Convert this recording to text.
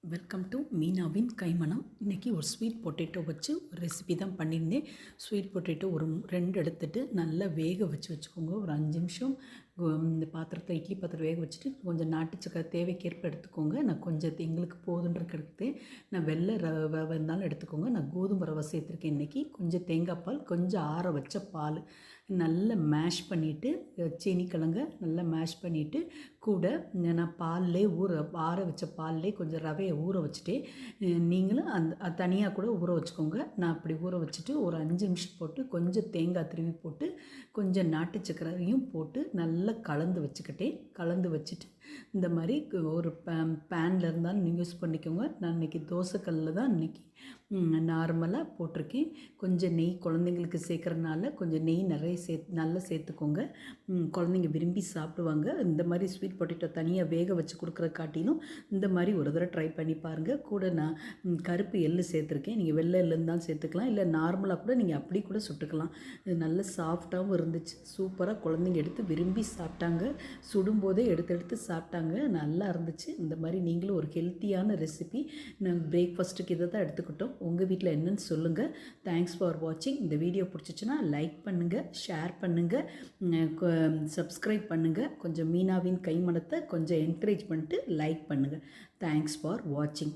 Welcome to மீனாவின் கைமணம். இன்றைக்கி ஒரு sweet potato வச்சு ஒரு ரெசிபி தான் பண்ணியிருந்தேன். ஸ்வீட் பொட்டேட்டோ ஒரு 2 எடுத்துகிட்டு நல்லா வேக வச்சுக்கோங்க. ஒரு 5 நிமிஷம் இந்த பாத்திரத்தில் இட்லி பாத்திரம் வேக வச்சுட்டு கொஞ்சம் நாட்டு சக்கரை தேவைக்கேற்ப எடுத்துக்கோங்க. நான் கொஞ்சம் எங்களுக்கு போதுன்றக்கு எடுத்தேன். நான் வெள்ளை ரவை இருந்தாலும் எடுத்துக்கோங்க. நான் கோதுமை ரவை சேர்த்துருக்கேன் இன்றைக்கி. கொஞ்சம் தேங்காய் பால், கொஞ்சம் ஆற வச்ச பால் நல்லா மேஷ் பண்ணிவிட்டு, சீனிக்கிழங்க நல்லா மேஷ் பண்ணிவிட்டு, கூட நான் பால்லே ஆற வச்ச பால்லே கொஞ்சம் ரவையை ஊற வச்சுட்டு, நீங்களும் தனியாக கூட ஊற வச்சுக்கோங்க. நான் அப்படி ஊற வச்சுட்டு ஒரு 5 நிமிஷம் போட்டு கொஞ்சம் தேங்காய் திருவி போட்டு கொஞ்சம் நாட்டு சக்கரையும் போட்டு நல்லா கலந்து வச்சுக்கிட்டேன். கலந்து வச்சுட்டு இந்த மாதிரி ஒரு பேனில் இருந்தாலும் நீங்கள் யூஸ் பண்ணிக்கோங்க. நான் இன்றைக்கி தோசைக்கல்லில் தான் இன்றைக்கி நார்மலாக போட்டிருக்கேன். கொஞ்சம் நெய் குழந்தைங்களுக்கு சேர்க்குறதுனால கொஞ்சம் நெய் நிறைய நல்லா சேர்த்துக்கோங்க. குழந்தைங்க விரும்பி சாப்பிடுவாங்க. இந்த மாதிரி ஸ்வீட் பொட்டேட்டோ தனியாக வேக வச்சு கொடுக்குற காட்டிலும் இந்த மாதிரி ஒரு தடவை ட்ரை பண்ணி பாருங்கள். கூட நான் கருப்பு எள்ளு சேர்த்துருக்கேன். நீங்கள் வெள்ளை எள்ளு இருந்தாலும் சேர்த்துக்கலாம், இல்லை நார்மலாக கூட நீங்கள் அப்படி கூட சுட்டுக்கலாம். இது நல்ல சாஃப்டாகவும் இருந்துச்சு. சூப்பராக குழந்தைங்க எடுத்து விரும்பி சாப்பிட்டாங்க. சுடும்போதே எடுத்து சாப்பிட்டாங்க. நல்லா இருந்துச்சு. இந்த மாதிரி நீங்களும் ஒரு ஹெல்த்தியான ரெசிபி நாங்கள் பிரேக்ஃபாஸ்ட்டுக்கு இதை தான் எடுத்துக்கிட்டோம். உங்கள் வீட்டில் என்னன்னு சொல்லுங்கள். தேங்க்ஸ் ஃபார் வாட்சிங். இந்த வீடியோ பிடிச்சிச்சுன்னா லைக் பண்ணுங்கள், ஷேர் பண்ணுங்கள், சப்ஸ்கிரைப் பண்ணுங்கள். கொஞ்சம் மீனாவின் கைமணத்தை கொஞ்சம் என்கரேஜ் பண்ணிட்டு லைக் பண்ணுங்கள். தேங்க்ஸ் ஃபார் வாட்சிங்.